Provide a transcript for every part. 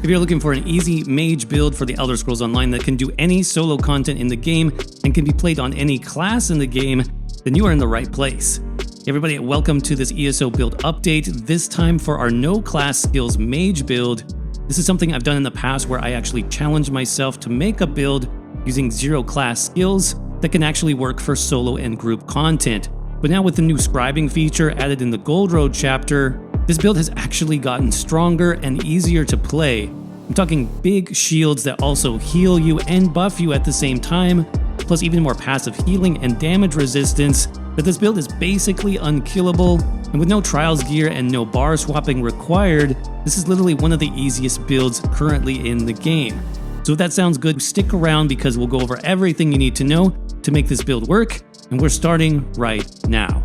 If you're looking for an easy mage build for the Elder Scrolls Online that can do any solo content in the game and can be played on any class in the game, then you are in the right place. Hey everybody, welcome to this ESO build update, this time for our no class skills mage build. This is something I've done in the past where I actually challenged myself to make a build using 0 class skills that can actually work for solo and group content. But now with the new scribing feature added in the Gold Road chapter, this build has actually gotten stronger and easier to play. I'm talking big shields that also heal you and buff you at the same time, plus even more passive healing and damage resistance, that this build is basically unkillable, and with no trials gear and no bar swapping required, this is literally one of the easiest builds currently in the game. So if that sounds good, stick around because we'll go over everything you need to know to make this build work, and we're starting right now.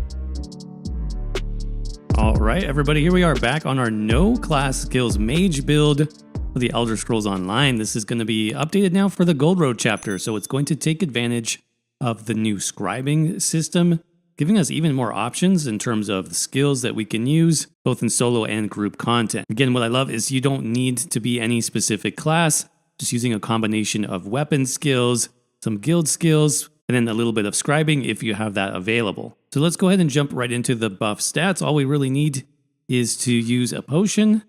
Alright everybody, here we are back on our no class skills mage build for the Elder Scrolls Online. This is going to be updated now for the Gold Road chapter, so it's going to take advantage of the new scribing system, giving us even more options in terms of the skills that we can use, both in solo and group content. Again, what I love is you don't need to be any specific class, just using a combination of weapon skills, some guild skills, and then a little bit of scribing if you have that available. So let's go ahead and jump right into the buff stats. All we really need is to use a potion.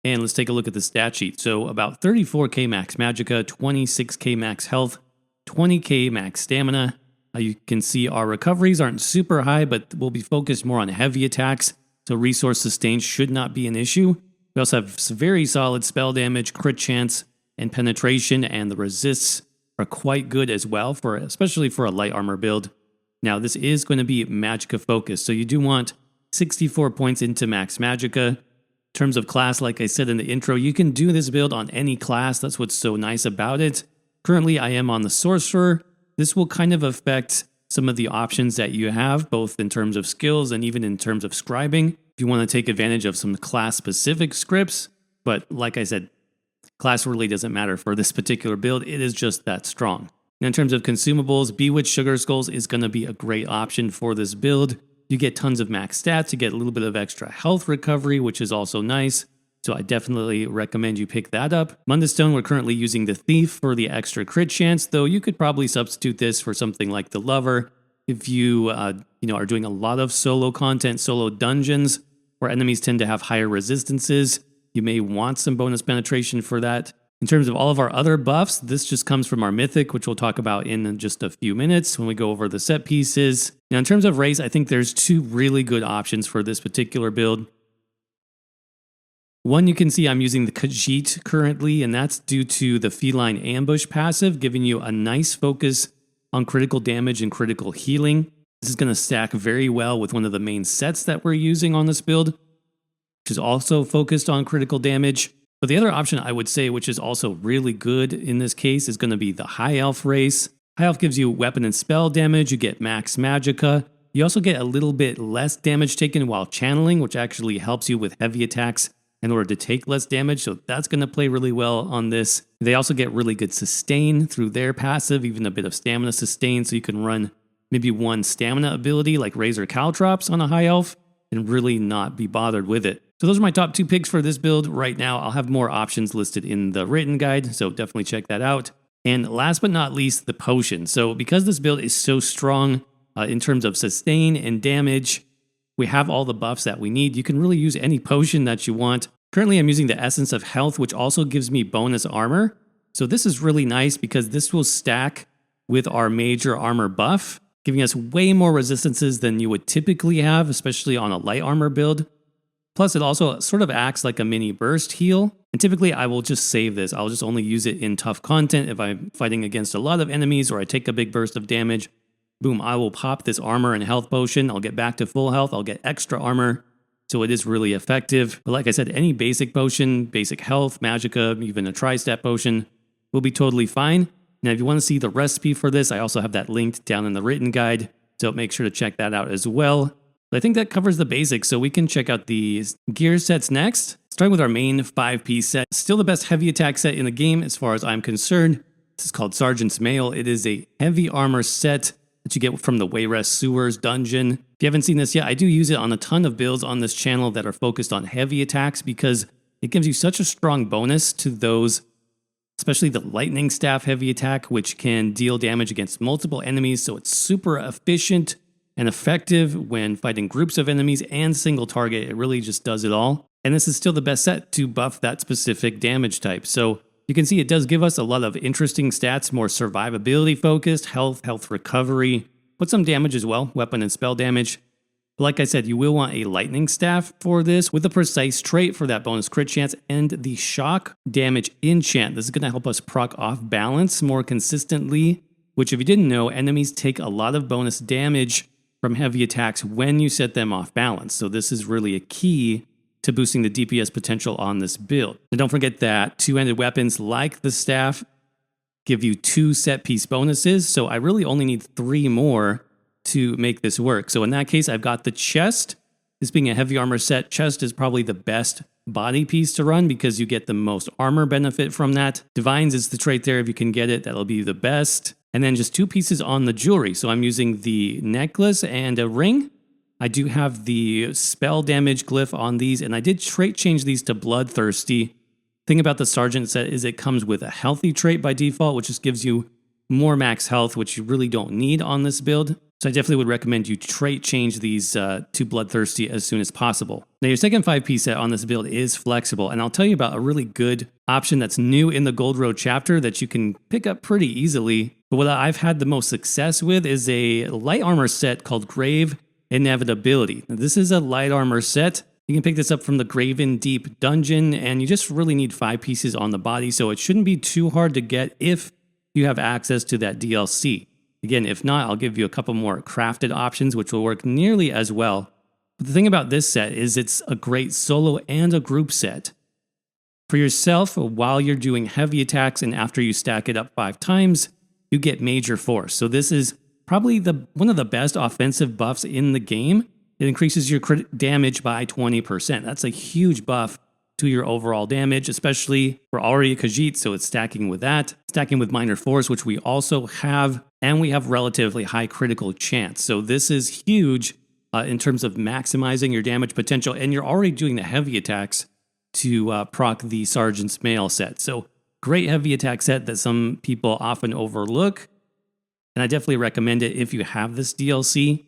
And let's take a look at the stat sheet. So about 34k max magicka, 26k max health, 20k max stamina. You can see our recoveries aren't super high, but we'll be focused more on heavy attacks. So resource sustain should not be an issue. We also have very solid spell damage, crit chance, and penetration, and the resists are quite good as well, especially for a light armor build. Now, this is going to be magicka focused, so you do want 64 points into max magicka. In terms of class, like I said in the intro, you can do this build on any class. That's what's so nice about it. Currently, I am on the sorcerer. This will kind of affect some of the options that you have, both in terms of skills and even in terms of scribing, if you want to take advantage of some class-specific scripts. But like I said, class really doesn't matter for this particular build. It is just that strong. Now, in terms of consumables, Bewitched Sugar Skulls is going to be a great option for this build. You get tons of max stats, you get a little bit of extra health recovery, which is also nice. So I definitely recommend you pick that up. Mundustone, we're currently using the Thief for the extra crit chance, though you could probably substitute this for something like the Lover. If you are doing a lot of solo content, solo dungeons, where enemies tend to have higher resistances, you may want some bonus penetration for that. In terms of all of our other buffs, this just comes from our Mythic, which we'll talk about in just a few minutes when we go over the set pieces. Now, in terms of race, I think there's 2 really good options for this particular build. One, you can see I'm using the Khajiit currently, and that's due to the Feline Ambush passive, giving you a nice focus on critical damage and critical healing. This is going to stack very well with one of the main sets that we're using on this build, which is also focused on critical damage. But the other option I would say, which is also really good in this case, is going to be the High Elf race. High Elf gives you weapon and spell damage, you get max magicka. You also get a little bit less damage taken while channeling, which actually helps you with heavy attacks in order to take less damage, so that's going to play really well on this. They also get really good sustain through their passive, even a bit of stamina sustain, so you can run maybe one stamina ability like Razor Caltrops on a High Elf and really not be bothered with it. So those are my top 2 picks for this build right now. I'll have more options listed in the written guide, so definitely check that out. And last but not least, the potion. So because this build is so strong in terms of sustain and damage, we have all the buffs that we need. You can really use any potion that you want. Currently, I'm using the Essence of Health, which also gives me bonus armor. So this is really nice because this will stack with our major armor buff, giving us way more resistances than you would typically have, especially on a light armor build. Plus, it also sort of acts like a mini burst heal. And typically, I will just save this. I'll just only use it in tough content if I'm fighting against a lot of enemies or I take a big burst of damage. Boom, I will pop this armor and health potion. I'll get back to full health. I'll get extra armor. So it is really effective. But like I said, any basic potion, basic health, magicka, even a tri-stat potion will be totally fine. Now, if you want to see the recipe for this, I also have that linked down in the written guide. So make sure to check that out as well. But I think that covers the basics, so we can check out the gear sets next. Starting with our main 5-piece set. Still the best heavy attack set in the game as far as I'm concerned. This is called Sergeant's Mail. It is a heavy armor set that you get from the Wayrest Sewers dungeon. If you haven't seen this yet, I do use it on a ton of builds on this channel that are focused on heavy attacks because it gives you such a strong bonus to those, especially the lightning staff heavy attack, which can deal damage against multiple enemies. So it's super efficient and effective when fighting groups of enemies and single target. It really just does it all. And this is still the best set to buff that specific damage type. So you can see it does give us a lot of interesting stats, more survivability focused, health recovery, but some damage as well, weapon and spell damage. Like I said, you will want a lightning staff for this with a precise trait for that bonus crit chance and the shock damage enchant. This is going to help us proc off balance more consistently, which if you didn't know, enemies take a lot of bonus damage from heavy attacks when you set them off balance. So this is really a key to boosting the DPS potential on this build. And don't forget that two-handed weapons like the staff give you 2 set piece bonuses. So I really only need 3 more to make this work. So in that case, I've got the chest. This being a heavy armor set, chest is probably the best body piece to run because you get the most armor benefit from that. Divines is the trait there. If you can get it, that'll be the best. And then just 2 pieces on the jewelry. So I'm using the necklace and a ring. I do have the spell damage glyph on these, and I did trait change these to bloodthirsty. Thing about the Sergeant set is it comes with a healthy trait by default, which just gives you more max health, which you really don't need on this build. So I definitely would recommend you trait change these to bloodthirsty as soon as possible. Now your second 5-piece set on this build is flexible, and I'll tell you about a really good option that's new in the Gold Road chapter that you can pick up pretty easily. But what I've had the most success with is a light armor set called Grave Inevitability. Now, this is a light armor set. You can pick this up from the Graven Deep dungeon, and you just really need 5 pieces on the body, so it shouldn't be too hard to get if you have access to that DLC. Again, if not, I'll give you a couple more crafted options, which will work nearly as well. But the thing about this set is it's a great solo and a group set. For yourself, while you're doing heavy attacks and after you stack it up 5 times, you get Major Force. So this is probably one of the best offensive buffs in the game. It increases your crit damage by 20%. That's a huge buff to your overall damage, especially for already a Khajiit, so it's stacking with that. Stacking with Minor Force, which we also have, and we have relatively high critical chance. So this is huge in terms of maximizing your damage potential, and you're already doing the heavy attacks to proc the Sergeant's Mail set. So great heavy attack set that some people often overlook, and I definitely recommend it if you have this DLC.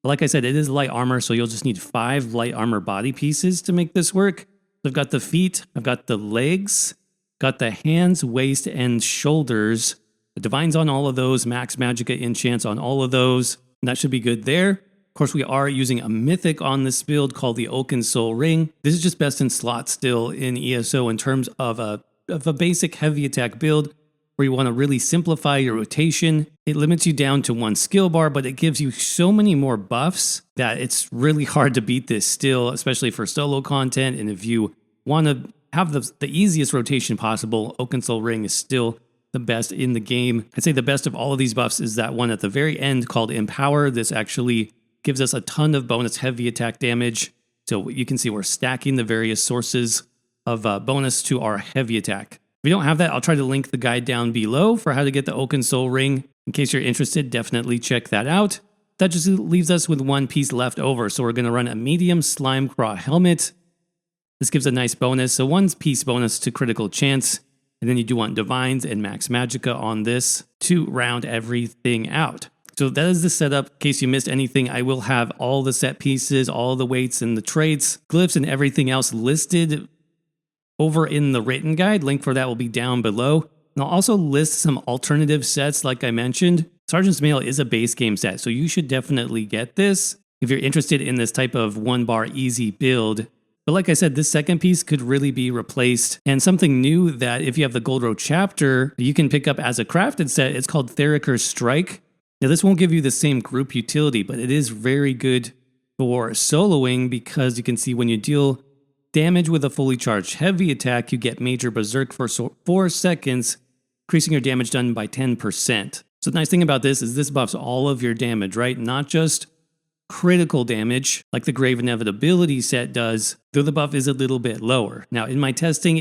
Like I said, it is light armor, so you'll just need 5 light armor body pieces to make this work. So I've got the feet, I've got the legs, got the hands, waist, and shoulders. The Divines on all of those, Max Magicka enchants on all of those, and that should be good there. Of course, we are using a mythic on this build called the Oaken Soul Ring. This is just best in slot still in ESO in terms of a basic heavy attack build where you want to really simplify your rotation. It limits you down to 1 skill bar, but it gives you so many more buffs that it's really hard to beat this still, especially for solo content. And if you want to have the easiest rotation possible, Oaken Soul Ring is still the best in the game. I'd say the best of all of these buffs is that one at the very end called Empower. This actually gives us a ton of bonus heavy attack damage. So you can see we're stacking the various sources of bonus to our heavy attack. If you don't have that, I'll try to link the guide down below for how to get the Oaken Soul Ring. In case you're interested, definitely check that out. That just leaves us with 1 piece left over. So we're going to run a medium slime craw helmet. This gives a nice bonus. So 1 piece bonus to critical chance. And then you do want Divines and Max Magicka on this to round everything out. So that is the setup. In case you missed anything, I will have all the set pieces, all the weights and the traits, glyphs and everything else listed over in the written guide. Link for that will be down below. And I'll also list some alternative sets like I mentioned. Sergeant's Mail is a base game set, so you should definitely get this if you're interested in this type of 1-bar easy build. But like I said, this second piece could really be replaced. And something new that if you have the Gold Road chapter, you can pick up as a crafted set, it's called Theriker's Strike. Now this won't give you the same group utility, but it is very good for soloing because you can see when you deal damage with a fully charged heavy attack, you get Major Berserk for 4 seconds, increasing your damage done by 10%. So the nice thing about this is this buffs all of your damage, right? Not just critical damage like the Grave Inevitability set does, though the buff is a little bit lower. Now in my testing,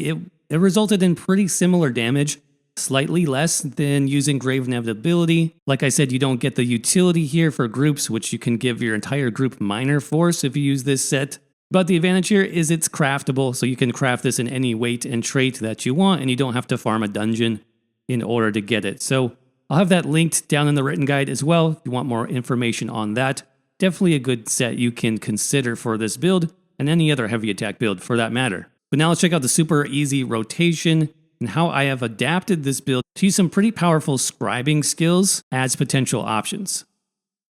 it resulted in pretty similar damage, slightly less than using Grave Inevitability. Like I said, you don't get the utility here for groups, which you can give your entire group Minor Force if you use this set. But the advantage here is it's craftable, so you can craft this in any weight and trait that you want, and you don't have to farm a dungeon in order to get it. So I'll have that linked down in the written guide as well if you want more information on that. Definitely a good set you can consider for this build, and any other heavy attack build for that matter. But now let's check out the super easy rotation and how I have adapted this build to use some pretty powerful scribing skills as potential options.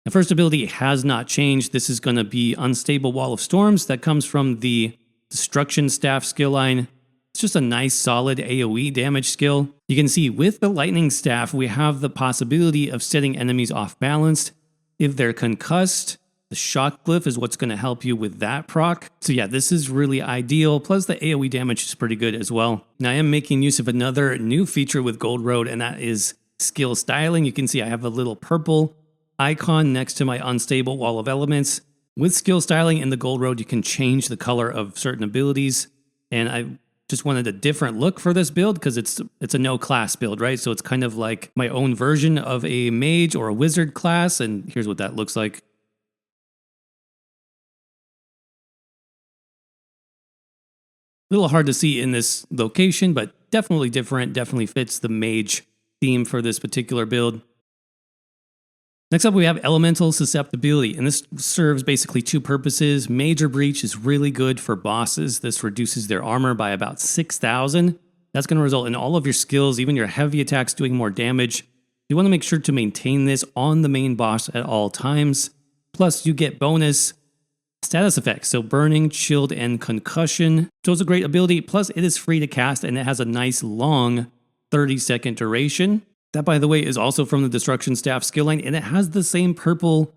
The first ability has not changed. This is going to be Unstable Wall of Storms. That comes from the Destruction Staff skill line. It's just a nice solid AoE damage skill. You can see with the Lightning Staff, we have the possibility of setting enemies off balance if they're concussed. The Shock Glyph is what's going to help you with that proc. So yeah, this is really ideal. Plus the AoE damage is pretty good as well. Now I am making use of another new feature with Gold Road, and that is skill styling. You can see I have a little purple icon next to my Unstable Wall of Elements. With skill styling in the Gold Road, you can change the color of certain abilities. And I just wanted a different look for this build because it's a no class build, right? So it's kind of like my own version of a mage or a wizard class. And here's what that looks like. A little hard to see in this location, but definitely different, definitely fits the mage theme for this particular build. Next up, we have Elemental Susceptibility, and this serves basically two purposes. Major Breach is really good for bosses. This reduces their armor by about 6,000. That's going to result in all of your skills, even your heavy attacks, doing more damage. You want to make sure to maintain this on the main boss at all times. Plus, you get bonus status effects, so Burning, Chilled, and Concussion. So it's a great ability, plus it is free to cast, and it has a nice long 30-second duration. That, by the way, is also from the Destruction Staff skill line, and it has the same purple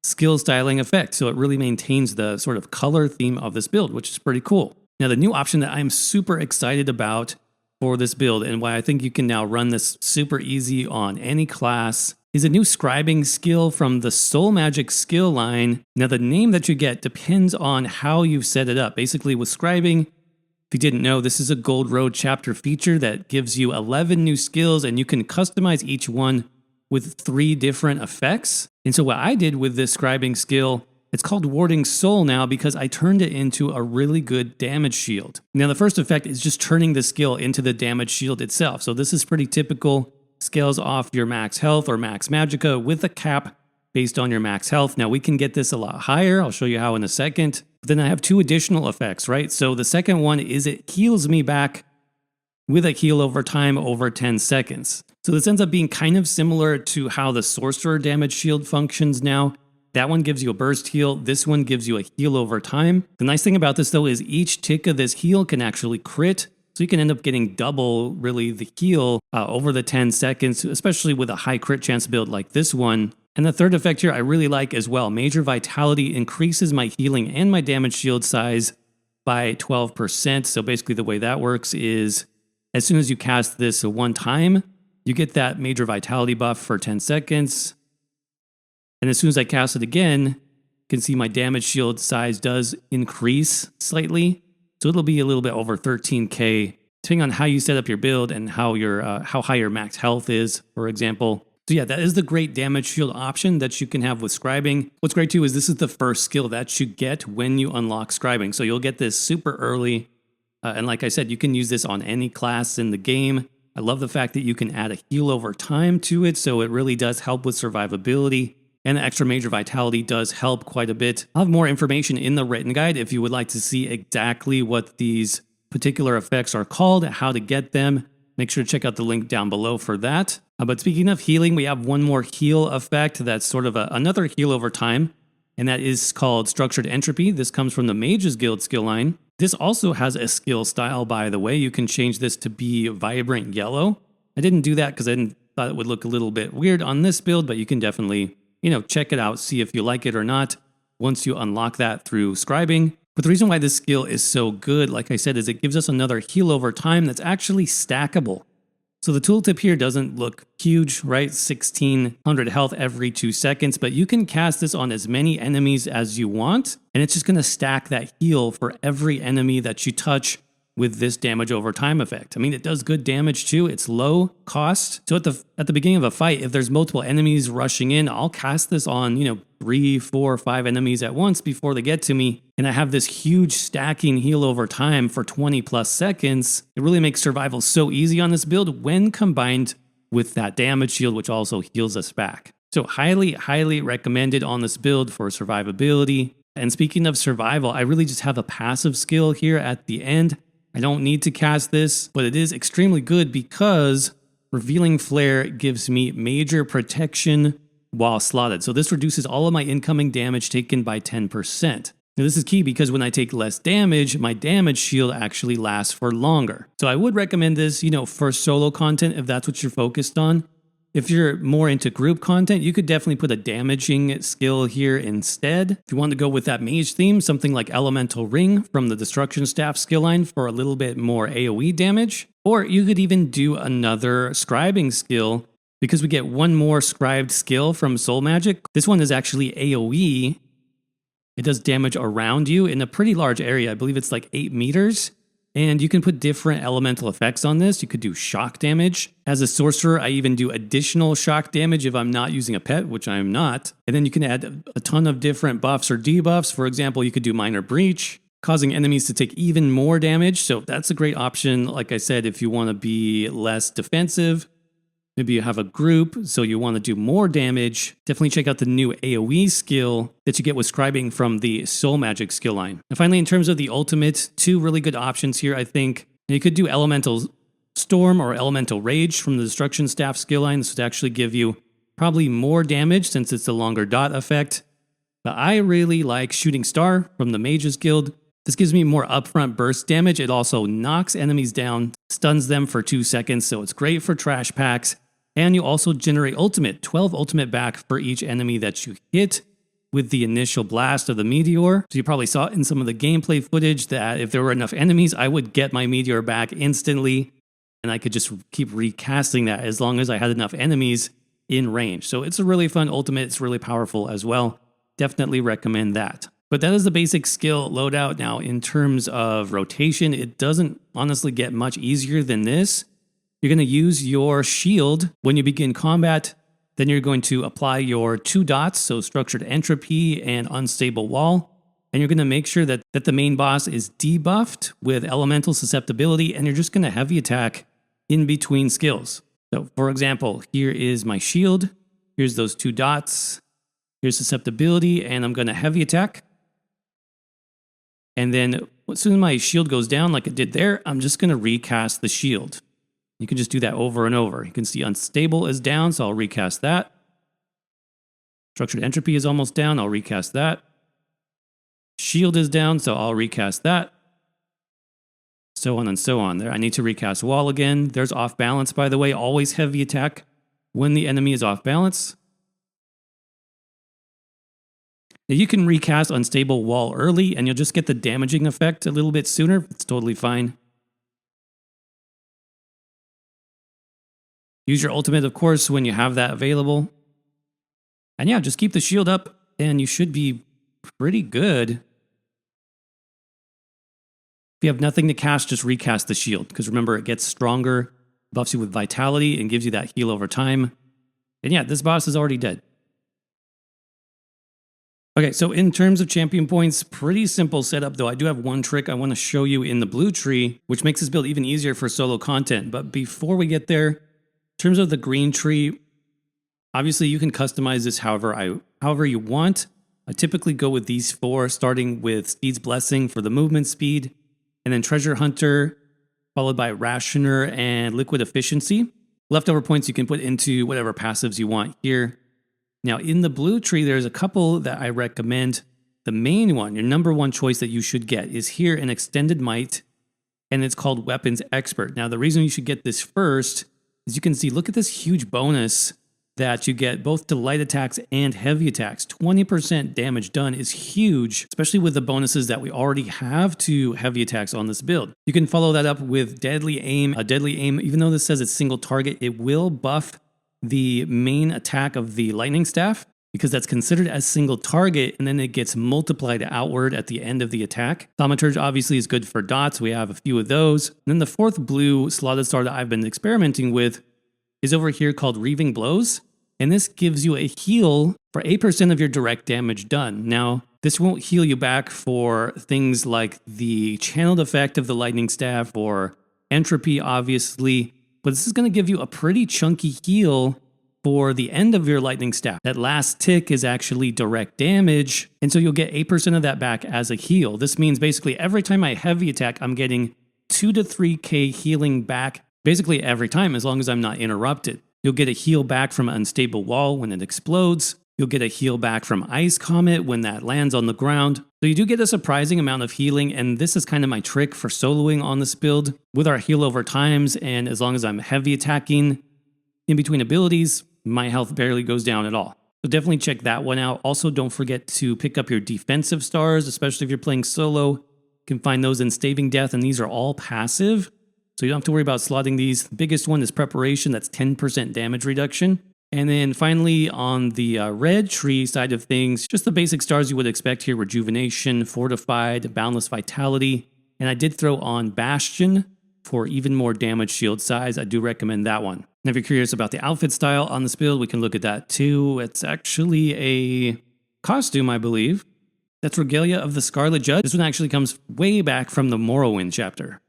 skill styling effect, so it really maintains the sort of color theme of this build, which is pretty cool. Now, the new option that I'm super excited about for this build, and why I think you can now run this super easy on any class, is a new scribing skill from the Soul Magic skill line. Now, the name that you get depends on how you've set it up. Basically, with scribing, if you didn't know, this is a Gold Road chapter feature that gives you 11 new skills, and you can customize each one with 3 different effects. And so what I did with this scribing skill, it's called Warding Soul now because I turned it into a really good damage shield. Now, the first effect is just turning the skill into the damage shield itself. So this is pretty typical. Scales off your max health or max magicka with a cap based on your max health. Now, we can get this a lot higher. I'll show you how in a second. Then I have 2 additional effects, right? So the second one is it heals me back with a heal over time over 10 seconds. So this ends up being kind of similar to how the Sorcerer damage shield functions now. That one gives you a burst heal. This one gives you a heal over time. The nice thing about this, though, is each tick of this heal can actually crit. So you can end up getting double, really, the heal over the 10 seconds, especially with a high crit chance build like this one. And the third effect here I really like as well. Major Vitality increases my healing and my damage shield size by 12%. So basically the way that works is as soon as you cast this one time, you get that Major Vitality buff for 10 seconds. And as soon as I cast it again, you can see my damage shield size does increase slightly. So it'll be a little bit over 13k, depending on how you set up your build and how high your max health is, for example. So yeah, that is the great damage shield option that you can have with scribing. What's great too is this is the first skill that you get when you unlock scribing. So you'll get this super early. And like I said, you can use this on any class in the game. I love the fact that you can add a heal over time to it. So it really does help with survivability. And the extra Major Vitality does help quite a bit. I'll have more information in the written guide if you would like to see exactly what these particular effects are called, how to get them. Make sure to check out the link down below for that. But speaking of healing, we have one more heal effect that's sort of another heal over time, and that is called Structured Entropy. This comes from the Mage's Guild skill line. This also has a skill style, by the way. You can change this to be Vibrant Yellow. I didn't do that because I thought it would look a little bit weird on this build, but you can definitely, check it out, see if you like it or not once you unlock that through scribing. But the reason why this skill is so good, like I said, is it gives us another heal over time that's actually stackable. So the tooltip here doesn't look huge, right? 1600 health every 2 seconds, but you can cast this on as many enemies as you want, and it's just going to stack that heal for every enemy that you touch with this damage over time effect. I mean, it does good damage too. It's low cost. So at the beginning of a fight, if there's multiple enemies rushing in, I'll cast this on, 3, 4, 5 enemies at once before they get to me. And I have this huge stacking heal over time for 20 plus seconds. It really makes survival so easy on this build when combined with that damage shield, which also heals us back. So highly, highly recommended on this build for survivability. And speaking of survival, I really just have a passive skill here at the end. I don't need to cast this, but it is extremely good because Revealing Flare gives me major protection while slotted. So this reduces all of my incoming damage taken by 10%. Now this is key because when I take less damage, my damage shield actually lasts for longer. So I would recommend this, for solo content if that's what you're focused on. If you're more into group content, you could definitely put a damaging skill here instead. If you want to go with that mage theme, something like Elemental Ring from the Destruction Staff skill line for a little bit more AoE damage. Or you could even do another Scribing skill because we get one more scribed skill from Soul Magic. This one is actually AoE. It does damage around you in a pretty large area. I believe it's like 8 meters. And you can put different elemental effects on this. You could do shock damage. As a sorcerer, I even do additional shock damage if I'm not using a pet, which I'm not. And then you can add a ton of different buffs or debuffs. For example, you could do Minor Breach, causing enemies to take even more damage. So that's a great option. Like I said, if you want to be less defensive, maybe you have a group, so you want to do more damage, definitely check out the new AoE skill that you get with Scribing from the Soul Magic skill line. And finally, in terms of the ultimate, 2 really good options here, I think. You could do Elemental Storm or Elemental Rage from the Destruction Staff skill line. This would actually give you probably more damage since it's a longer dot effect. But I really like Shooting Star from the Mage's Guild. This gives me more upfront burst damage. It also knocks enemies down, stuns them for 2 seconds, so it's great for trash packs. And you also generate ultimate, 12 ultimate back for each enemy that you hit with the initial blast of the meteor. So you probably saw in some of the gameplay footage that if there were enough enemies, I would get my meteor back instantly. And I could just keep recasting that as long as I had enough enemies in range. So it's a really fun ultimate. It's really powerful as well. Definitely recommend that. But that is the basic skill loadout. Now, in terms of rotation, it doesn't honestly get much easier than this. You're going to use your shield when you begin combat. Then you're going to apply your 2 dots, so Structured Entropy and Unstable Wall. And you're going to make sure that the main boss is debuffed with Elemental Susceptibility, and you're just going to heavy attack in between skills. So, for example, here is my shield. Here's those 2 dots. Here's Susceptibility, and I'm going to heavy attack. And then as soon as my shield goes down like it did there, I'm just going to recast the shield. You can just do that over and over. You can see Unstable is down, so I'll recast that. Structured Entropy is almost down, I'll recast that. Shield is down, so I'll recast that. So on and so on. There, I need to recast Wall again. There's Off Balance, by the way. Always heavy attack when the enemy is off balance. Now you can recast Unstable Wall early, and you'll just get the damaging effect a little bit sooner. It's totally fine. Use your ultimate, of course, when you have that available. And yeah, just keep the shield up, and you should be pretty good. If you have nothing to cast, just recast the shield. Because remember, it gets stronger, buffs you with vitality, and gives you that heal over time. And yeah, this boss is already dead. Okay, so in terms of champion points, pretty simple setup, though. I do have one trick I want to show you in the blue tree, which makes this build even easier for solo content. But before we get there, in terms of the green tree, obviously you can customize this however you want. I typically go with these 4, starting with Steed's Blessing for the movement speed, and then Treasure Hunter, followed by Rationer and Liquid Efficiency. Leftover points you can put into whatever passives you want here. Now in the blue tree, there's a couple that I recommend. The main one, your number 1 choice that you should get is here in Extended Might, and it's called Weapons Expert. Now the reason you should get this first, as you can see, look at this huge bonus that you get both to light attacks and heavy attacks. 20% damage done is huge, especially with the bonuses that we already have to heavy attacks on this build. You can follow that up with Deadly Aim. A Deadly Aim, even though this says it's single target, it will buff the main attack of the Lightning Staff. because that's considered as single target, and then it gets multiplied outward at the end of the attack. Thaumaturge obviously is good for dots. We have a few of those. And then the fourth blue slotted star that I've been experimenting with is over here called Reaving Blows. And this gives you a heal for 8% of your direct damage done. Now, this won't heal you back for things like the channeled effect of the lightning staff or entropy, obviously, but this is going to give you a pretty chunky heal for the end of your lightning staff. That last tick is actually direct damage, and so you'll get 8% of that back as a heal. This means basically every time I heavy attack, I'm getting 2 to 3k healing back basically every time, as long as I'm not interrupted. You'll get a heal back from an unstable wall when it explodes. You'll get a heal back from Ice Comet when that lands on the ground. So you do get a surprising amount of healing, and this is kind of my trick for soloing on this build. With our heal over times, and as long as I'm heavy attacking in between abilities, my health barely goes down at all. So definitely check that one out. Also, don't forget to pick up your defensive stars, especially if you're playing solo. You can find those in Staving Death, and these are all passive. So you don't have to worry about slotting these. The biggest one is Preparation, that's 10% damage reduction. And then finally, on the red tree side of things, just the basic stars you would expect here: Rejuvenation, Fortified, Boundless Vitality. And I did throw on Bastion for even more damage shield size. I do recommend that one. And if you're curious about the outfit style on this build, we can look at that too. It's actually a costume, I believe. That's Regalia of the Scarlet Judge. This one actually comes way back from the Morrowind chapter.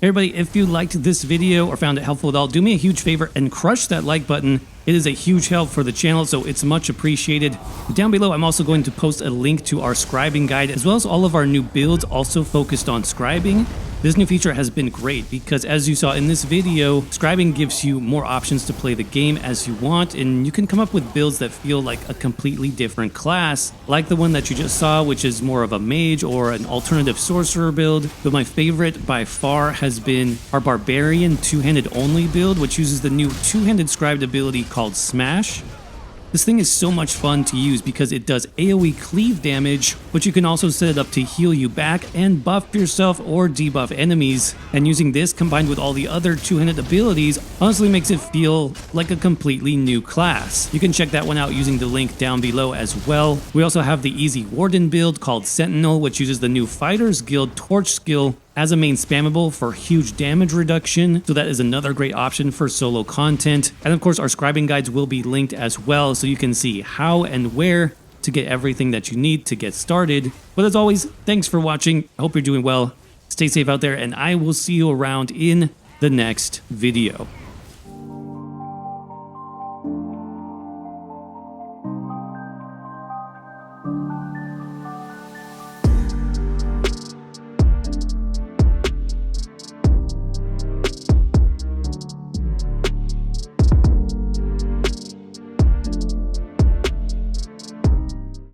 Everybody, if you liked this video or found it helpful at all, do me a huge favor and crush that like button. It is a huge help for the channel, so it's much appreciated. Down below, I'm also going to post a link to our scribing guide, as well as all of our new builds also focused on scribing. This new feature has been great because, as you saw in this video, scribing gives you more options to play the game as you want, and you can come up with builds that feel like a completely different class, like the one that you just saw, which is more of a mage or an alternative sorcerer build. But my favorite by far has been our barbarian two-handed only build, which uses the new two-handed scribed ability called Smash. This thing is so much fun to use because it does AoE cleave damage, but you can also set it up to heal you back and buff yourself or debuff enemies. And using this combined with all the other two-handed abilities honestly makes it feel like a completely new class. You can check that one out using the link down below as well. We also have the easy Warden build called Sentinel, which uses the new Fighters Guild Torch skill as a main spammable for huge damage reduction, so that is another great option for solo content. And of course, our scribing guides will be linked as well, so you can see how and where to get everything that you need to get started. But as always, thanks for watching. I hope you're doing well. Stay safe out there, and I will see you around in the next video.